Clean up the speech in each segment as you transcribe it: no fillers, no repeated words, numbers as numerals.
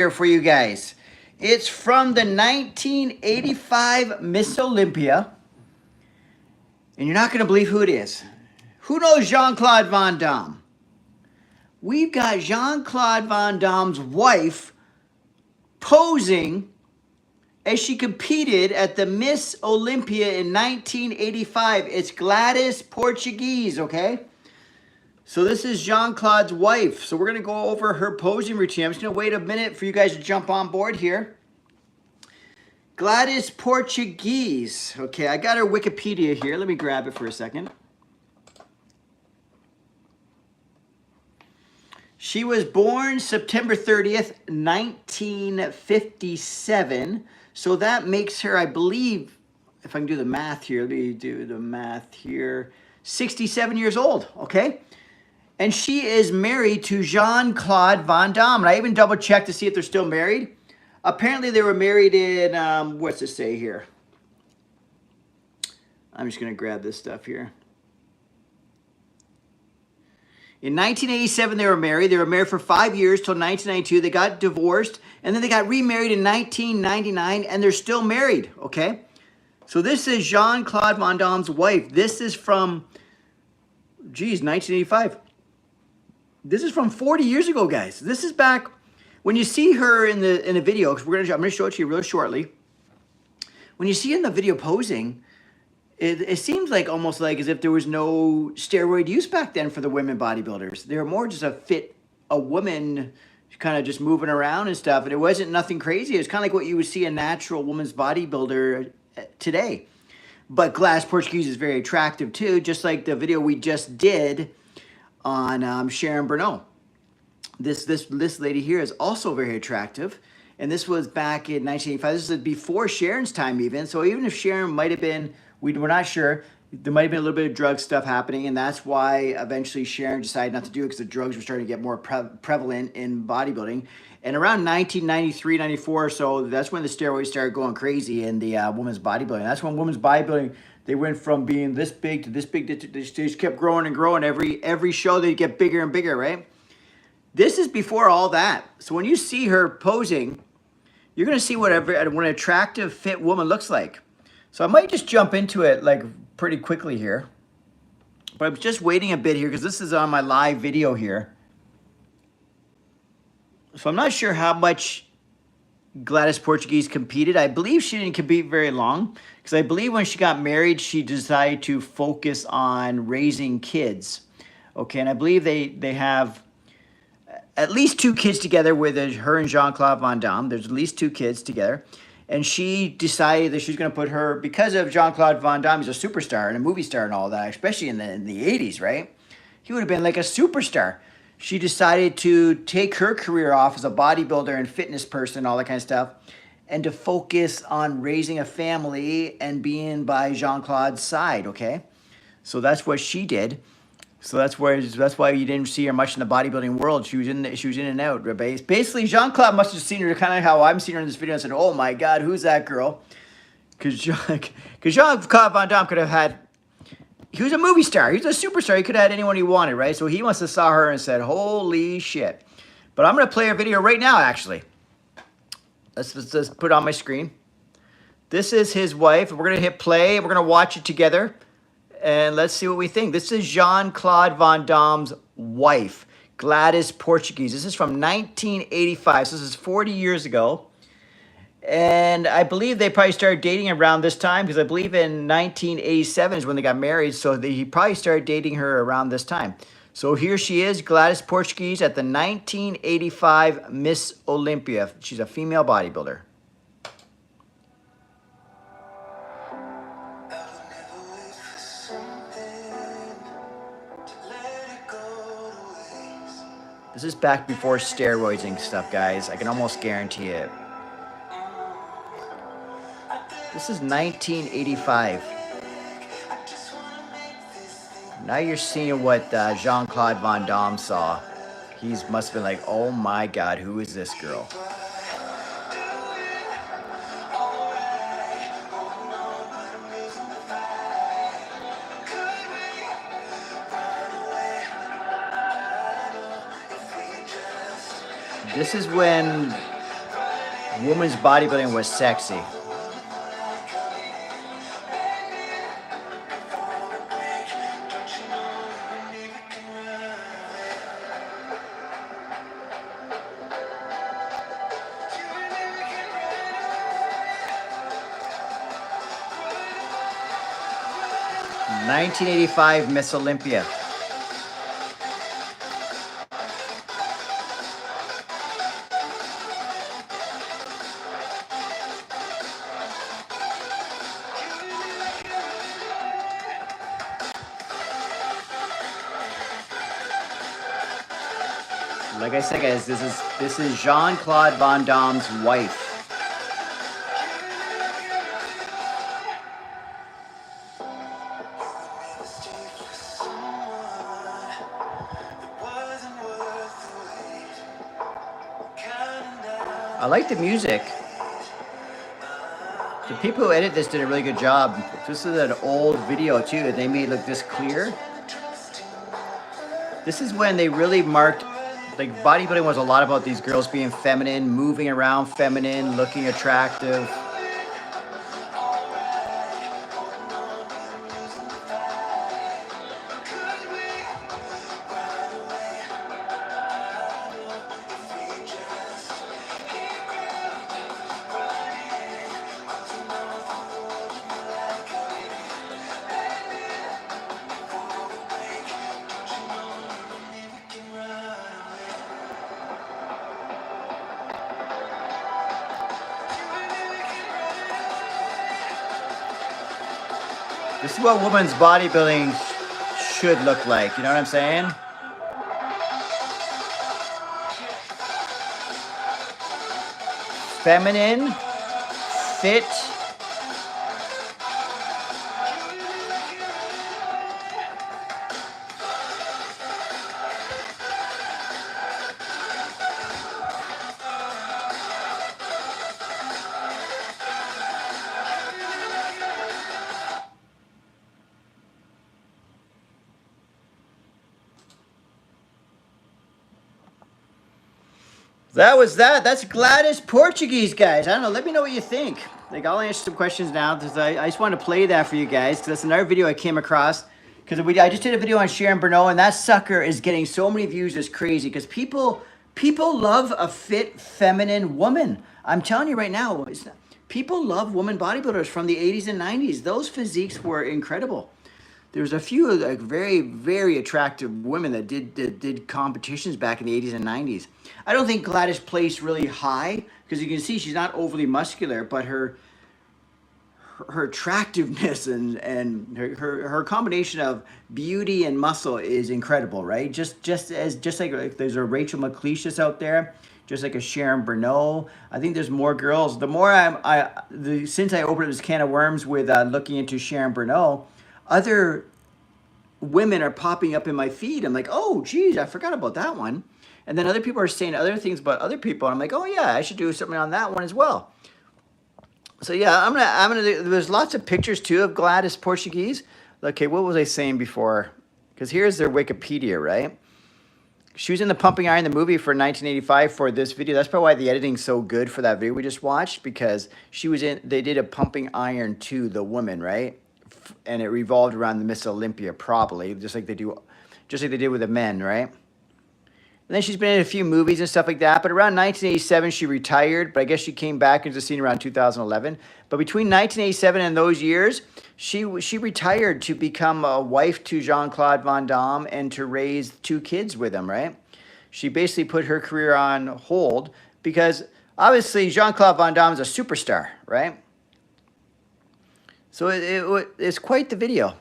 Here for you guys. It's from the 1985 Miss Olympia. And you're not going to believe who it is. Who knows Jean-Claude Van Damme? We've got Jean-Claude Van Damme's wife posing as she competed at the Miss Olympia in 1985. It's Gladys Portugese, okay? So this is Jean-Claude's wife. So we're going to go over her posing routine. I'm just going to wait a minute for you guys to jump on board here. Gladys Portugese. Okay, I got her Wikipedia here. Let me grab it for a second. She was born September 30th, 1957. So that makes her, I believe, if I can do the math here, let me do the math here, 67 years old, okay? And she is married to Jean-Claude Van Damme. And I even double checked to see if they're still married. Apparently they were married in, what's it say here? I'm just going to grab this stuff here. In 1987, they were married. They were married for 5 years till 1992. They got divorced, and then they got remarried in 1999, and they're still married, okay? So this is Jean-Claude Van Damme's wife. This is from, geez, 1985. This is from 40 years ago, guys. This is back when you see her in the video, because I'm gonna show it to you real shortly. When you see her in the video posing, it seems like almost like as if there was no steroid use back then for the women bodybuilders. They were more just a woman kind of just moving around and stuff, and it wasn't nothing crazy. It was kind of like what you would see a natural woman's bodybuilder today. But Gladys Portugese is very attractive too, just like the video we just did on Sharon Bernal. This lady here is also very attractive, and this was back in 1985. This is before Sharon's time even, so even if Sharon might have been, we're not sure, there might have been a little bit of drug stuff happening, and that's why eventually Sharon decided not to do it, because the drugs were starting to get more prevalent in bodybuilding. And around 1993, 94 or so, that's when the steroids started going crazy in the women's bodybuilding. That's when women's bodybuilding, they went from being this big to this big. They just kept growing and growing. Every show, they get bigger and bigger, right? This is before all that. So when you see her posing, you're going to see what an attractive, fit woman looks like. So I might just jump into it like pretty quickly here. But I'm just waiting a bit here because this is on my live video here. So I'm not sure how much Gladys Portugese competed. I believe she didn't compete very long, because I believe when she got married, she decided to focus on raising kids. Okay, and I believe they have at least 2 kids together with her and Jean-Claude Van Damme. There's at least 2 kids together. And she decided that she's going to put her, because of Jean-Claude Van Damme, he's a superstar and a movie star and all that, especially in the 80s, right? He would have been like a superstar. She decided to take her career off as a bodybuilder and fitness person, all that kind of stuff, and to focus on raising a family and being by Jean-Claude's side, okay? So that's what she did. So that's why you didn't see her much in the bodybuilding world. She was in and out. Basically, Jean-Claude must have seen her kind of how I'm seeing her in this video and said, "Oh my God, who's that girl?" Because Jean-Claude Van Damme could have had. He was a movie star. He was a superstar. He could have had anyone he wanted, right? So he must have saw her and said, "Holy shit!" But I'm gonna play a video right now. Actually, let's put it on my screen. This is his wife. We're gonna hit play. We're gonna watch it together. And let's see what we think. This is Jean-Claude Van Damme's wife, Gladys Portugese. This is from 1985. So this is 40 years ago. And I believe they probably started dating around this time, because I believe in 1987 is when they got married. So he probably started dating her around this time. So here she is, Gladys Portugese, at the 1985 Miss Olympia. She's a female bodybuilder. This is back before steroids and stuff, guys. I can almost guarantee it. This is 1985. Now you're seeing what Jean-Claude Van Damme saw. He must have been like, "Oh my God, who is this girl?" This is when Women's bodybuilding was sexy. '85 Miss Olympia. Like I said, guys, this is Jean-Claude Van Damme's wife. I like the music. The people who edit this did a really good job. This is an old video too, and they made it look this clear. This is when they really marked, like, bodybuilding was a lot about these girls being feminine, moving around feminine, looking attractive. This is what women's bodybuilding should look like, you know what I'm saying? Feminine, fit. That was that. That's Gladys Portugese, guys. I don't know. Let me know what you think. Like, I'll answer some questions now because I just want to play that for you guys because that's another video I came across. Because I just did a video on Sharon Bernot, and that sucker is getting so many views. It's crazy because people love a fit, feminine woman. I'm telling you right now, people love women bodybuilders from the 80s and 90s. Those physiques were incredible. There's a few like very, very attractive women that did competitions back in the 80s and 90s. I don't think Gladys placed really high because you can see she's not overly muscular, but her attractiveness and her combination of beauty and muscle is incredible, right? Just like there's a Rachel McLeish's out there, just like a Sharon Bernot. I think there's more girls. The more since I opened this can of worms with looking into Sharon Bernot, other women are popping up in my feed. I'm like, oh, geez, I forgot about that one. And then other people are saying other things about other people. And I'm like, oh yeah, I should do something on that one as well. So yeah, I'm gonna. There's lots of pictures too of Gladys Portugese. Okay, what was I saying before? Because here's their Wikipedia, right? She was in the Pumping Iron, the movie for 1985 for this video. That's probably why the editing's so good for that video we just watched, because she was in. They did a Pumping Iron 2, the woman, right? And it revolved around the Miss Olympia, probably, just like they did with the men, right? And then she's been in a few movies and stuff like that. But around 1987, she retired. But I guess she came back into the scene around 2011. But between 1987 and those years, she retired to become a wife to Jean-Claude Van Damme and to raise 2 kids with him, right? She basically put her career on hold because obviously Jean-Claude Van Damme is a superstar, right? So it's quite the video.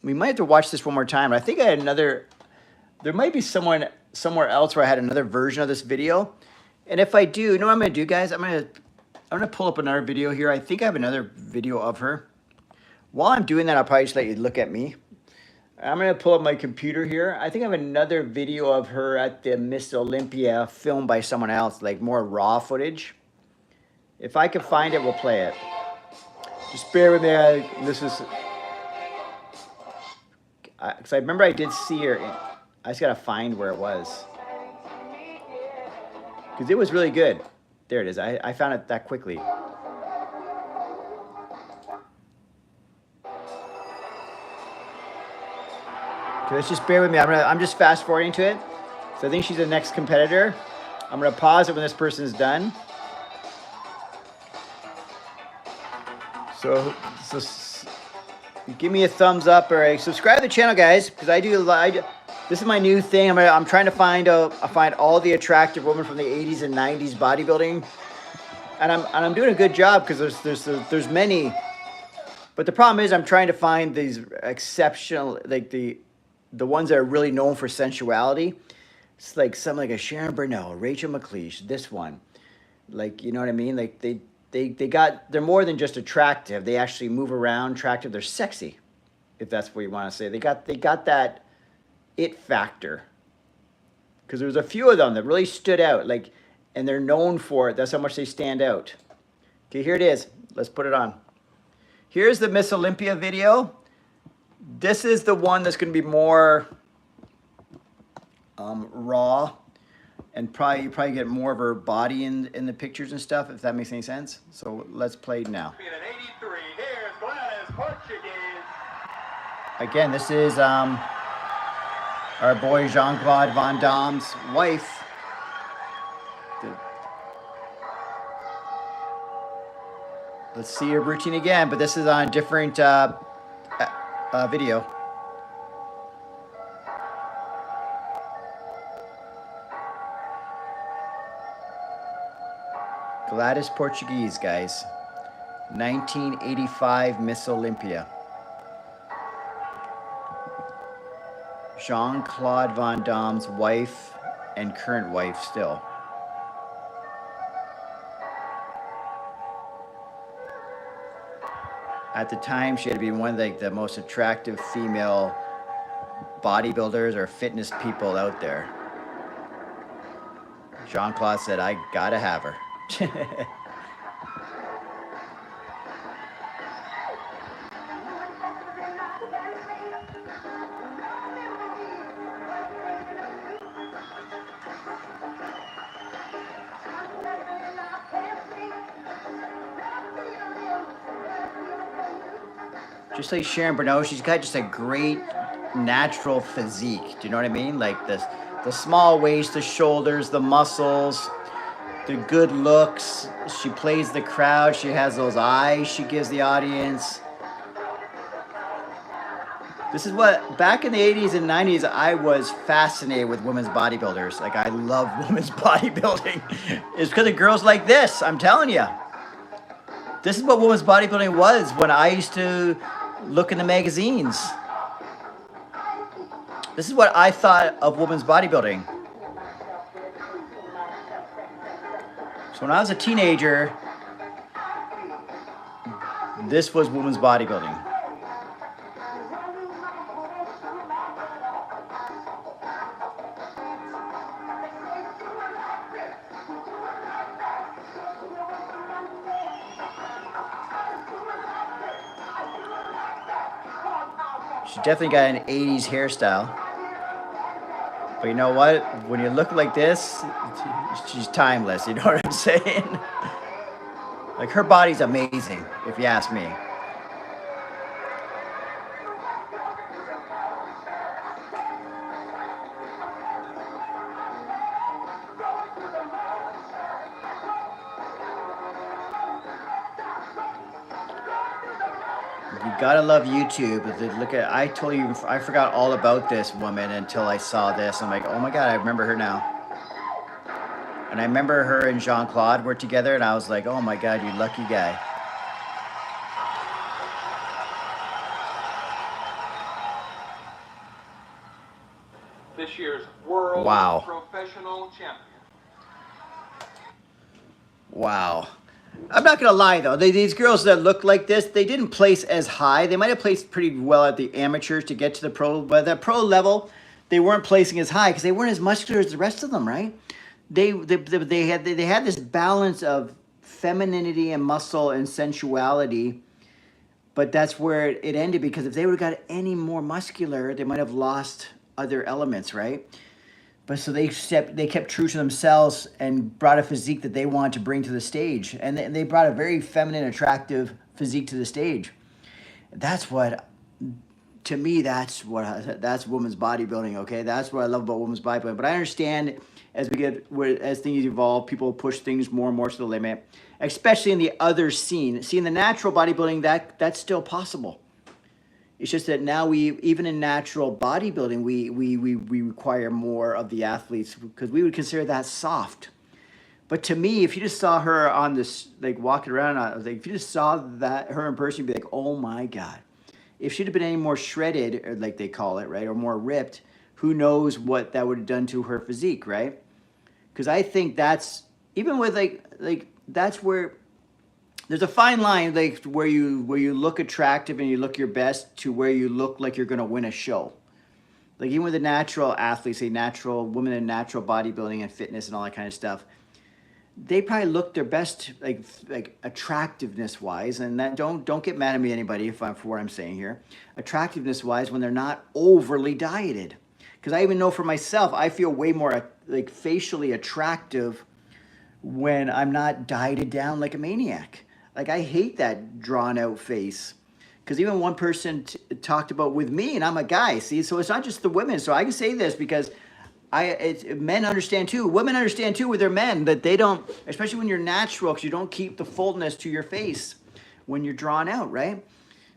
We might have to watch this one more time. I think I had another. There might be somewhere else where I had another version of this video. And if I do, you know what I'm going to do, guys? I'm going to pull up another video here. I think I have another video of her. While I'm doing that, I'll probably just let you look at me. I'm going to pull up my computer here. I think I have another video of her at the Miss Olympia filmed by someone else, like more raw footage. If I can find it, we'll play it. Just bear with me. Because I remember I did see her. I just got to find where it was. Because it was really good. There it is. I found it that quickly. Okay, let's just bear with me. I'm just fast forwarding to it. So I think she's the next competitor. I'm gonna pause it when this person is done. So give me a thumbs up or subscribe to the channel, guys, because this is my new thing. I'm trying to find all the attractive women from the 80s and 90s bodybuilding, and I'm doing a good job because there's many, but the problem is I'm trying to find these exceptional, like the ones that are really known for sensuality. It's like something like a Sharon Burnell, Rachel McLeish, this one, like, you know what I mean? Like they're more than just attractive. They actually move around, attractive. They're sexy, if that's what you want to say. They got that it factor, because there was a few of them that really stood out, like, and they're known for it. That's how much they stand out. Okay, here it is. Let's put it on. Here's the Miss Olympia video. This is the one that's going to be more raw, and you probably get more of her body in the pictures and stuff, if that makes any sense. So let's play now. Here's Gladys, Portugese. Again, this is our boy Jean-Claude Van Damme's wife. Let's see her routine again, but this is on a different video. Gladys Portugese, guys. 1985 Miss Olympia. Jean-Claude Van Damme's wife and current wife still. At the time, she had to be one of the most attractive female bodybuilders or fitness people out there. Jean-Claude said, I gotta have her. Just like Sharon Burnell, she's got just a great natural physique. Do you know what I mean? Like the small waist, the shoulders, the muscles, the good looks. She plays the crowd. She has those eyes she gives the audience. This is what, back in the 80s and 90s, I was fascinated with women's bodybuilders. Like, I love women's bodybuilding. It's because of girls like this, I'm telling you. This is what women's bodybuilding was when I used to look in the magazines. This is what I thought of women's bodybuilding. So when I was a teenager, this was women's bodybuilding. She definitely got an 80s hairstyle. But you know what? When you look like this, she's timeless. You know what I'm saying? Like, her body's amazing, if you ask me. You gotta love YouTube. Look at, I told you, I forgot all about this woman until I saw this. I'm like, oh my God, I remember her now. And I remember her and Jean-Claude were together, and I was like, oh my God, you lucky guy. This year's world professional champion. Wow. I'm not gonna lie though, these girls that look like this, they didn't place as high. They might have placed pretty well at the amateurs to get to the pro, but at the pro level, they weren't placing as high because they weren't as muscular as the rest of them, right? They had this balance of femininity and muscle and sensuality, but that's where it ended, because if they would have got any more muscular, they might have lost other elements, right? But so they kept true to themselves and brought a physique that they wanted to bring to the stage. And they brought a very feminine, attractive physique to the stage. That's what, to me, that's women's bodybuilding, okay? That's what I love about women's bodybuilding. But I understand as things evolve, people push things more and more to the limit, especially in the other scene. See, in the natural bodybuilding, that's still possible. It's just that now even in natural bodybuilding, we require more of the athletes because we would consider that soft. But to me, if you just saw her on this, like walking around, I was like, if you just saw her in person, you'd be like, oh my God. If she'd have been any more shredded, or like they call it, right, or more ripped, who knows what that would have done to her physique, right? Because I think that's, even with like that's where, there's a fine line, like where you look attractive and you look your best to where you look like you're gonna win a show. Like even with the natural athletes, say natural women in natural bodybuilding and fitness and all that kind of stuff, they probably look their best, like attractiveness wise. And that don't get mad at me, anybody, for what I'm saying here. Attractiveness wise, when they're not overly dieted, because I even know for myself, I feel way more like facially attractive when I'm not dieted down like a maniac. Like I hate that drawn out face. Because even one person talked about with me, and I'm a guy, see? So it's not just the women. So I can say this because men understand too. Women understand too with their men that they don't, especially when you're natural, because you don't keep the fullness to your face when you're drawn out, right?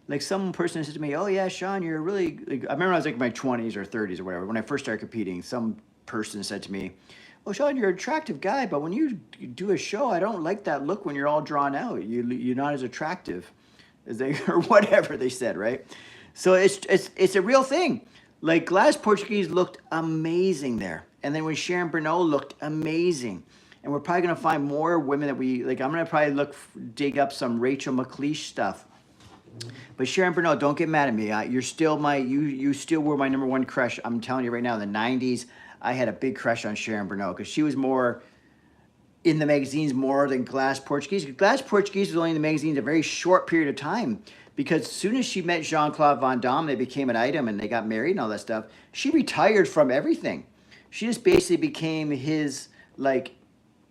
Like some person said to me, oh yeah, Shaun, you're really, like, I remember I was like in my 20s or 30s or whatever, when I first started competing, some person said to me, oh, Shaun, you're an attractive guy, but when you do a show, I don't like that look when you're all drawn out. You're not as attractive as they, or whatever they said, right? So it's a real thing. Like Gladys Portugese looked amazing there. And then when Sharon Bernot looked amazing. And we're probably going to find more women that I'm going to probably dig up some Rachel McLeish stuff. But Sharon Bernot, don't get mad at me. You're still you still were my number one crush. I'm telling you right now, in the 90s, I had a big crush on Sharon Bernot because she was more in the magazines more than Gladys Portugese. Gladys Portugese was only in the magazines a very short period of time because as soon as she met Jean-Claude Van Damme, they became an item and they got married and all that stuff. She retired from everything. She just basically became his, like,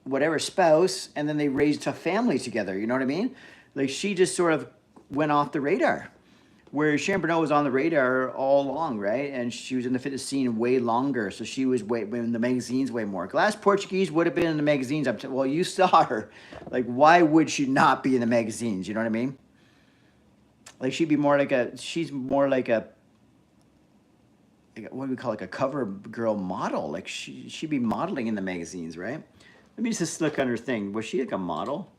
whatever spouse, and then they raised a family together, you know what I mean? Like, she just sort of went off the radar. Where Sharon Bernot was on the radar all along, right? And she was in the fitness scene way longer, so she was in the magazines way more. Gladys Portugese would have been in the magazines. Well, you saw her. Like, why would she not be in the magazines? You know what I mean? Like, she'd be more like she's more like a, what do we call it, like a cover girl model. Like, she'd be modeling in the magazines, right? Let me just look on her thing. Was she like a model?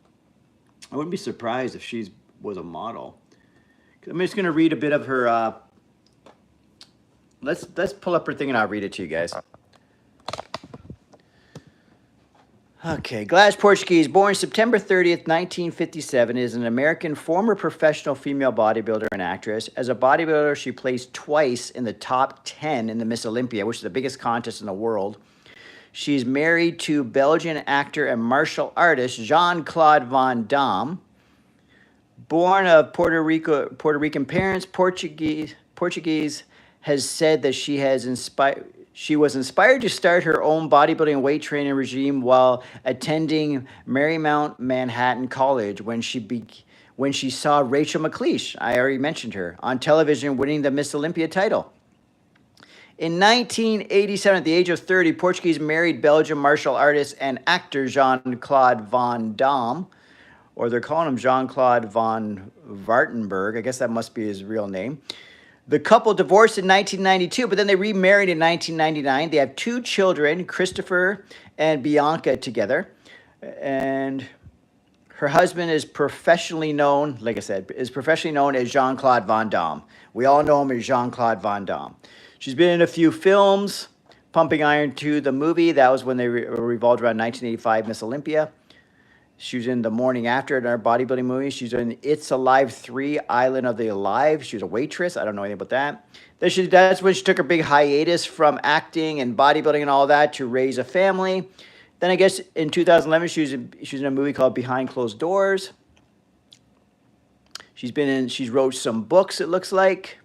I wouldn't be surprised if she was a model. I'm just going to read a bit of her, let's pull up her thing and I'll read it to you guys. Okay, Gladys Portugese, born September 30th, 1957, is an American former professional female bodybuilder and actress. As a bodybuilder, she placed twice in the top 10 in the Miss Olympia, which is the biggest contest in the world. She's married to Belgian actor and martial artist Jean-Claude Van Damme. Born of Puerto Rican parents, Portugese has said that she was inspired to start her own bodybuilding and weight training regime while attending Marymount Manhattan College when she saw Rachel McLeish, I already mentioned her, on television winning the Miss Olympia title. In 1987, at the age of 30, Portugese married Belgian martial artist and actor Jean-Claude Van Damme, or they're calling him Jean-Claude von Wartenberg. I guess that must be his real name. The couple divorced in 1992, but then they remarried in 1999. They have 2 children, Christopher and Bianca, together. And her husband is professionally known, like I said, as Jean-Claude Van Damme. We all know him as Jean-Claude Van Damme. She's been in a few films. Pumping Iron 2, the movie. That was when they revolved around 1985 Miss Olympia. She was in The Morning After in our bodybuilding movie. She's in It's Alive 3, Island of the Alive. She was a waitress. I don't know anything about that. That's when she took her big hiatus from acting and bodybuilding and all that to raise a family. Then I guess in 2011, she was in a movie called Behind Closed Doors. She's wrote some books, it looks like.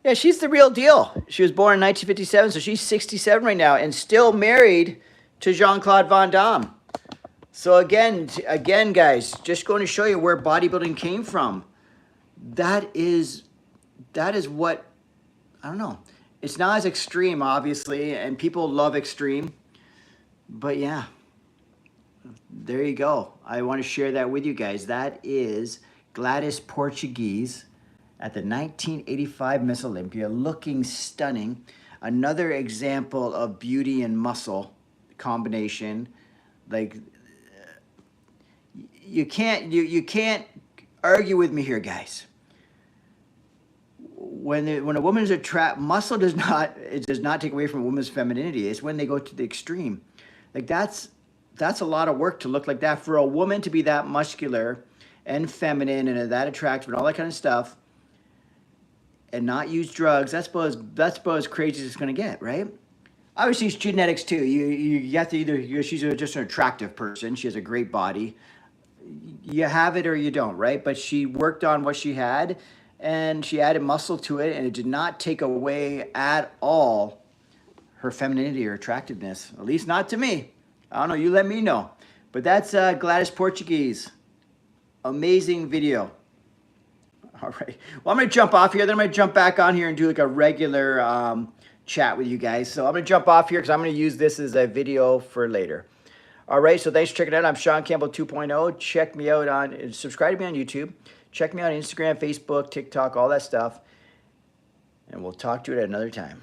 Yeah, she's the real deal. She was born in 1957, so she's 67 right now and still married to Jean-Claude Van Damme. So again, guys, just going to show you where bodybuilding came from. That is what, I don't know. It's not as extreme, obviously, and people love extreme. But yeah, there you go. I want to share that with you guys. That is Gladys Portugese at the 1985 Miss Olympia, looking stunning. Another example of beauty and muscle combination. Like, you can't argue with me here, guys. When a woman is attracted, muscle does not take away from a woman's femininity. It's when they go to the extreme. Like, that's a lot of work to look like that. For a woman to be that muscular and feminine and that attractive and all that kind of stuff, and not use drugs, that's about as crazy as it's going to get, right? Obviously, it's genetics too. You have to either, she's just an attractive person. She has a great body. You have it or you don't, right? But she worked on what she had, and she added muscle to it, and it did not take away at all her femininity or attractiveness. At least not to me. I don't know. You let me know. But that's Gladys Portugese. Amazing video. All right. Well, I'm going to jump off here. Then I'm going to jump back on here and do like a regular chat with you guys. So I'm going to jump off here because I'm going to use this as a video for later. All right. So thanks for checking it out. I'm Shaun Campbell 2.0. Check me out on, subscribe to me on YouTube. Check me out on Instagram, Facebook, TikTok, all that stuff. And we'll talk to you at another time.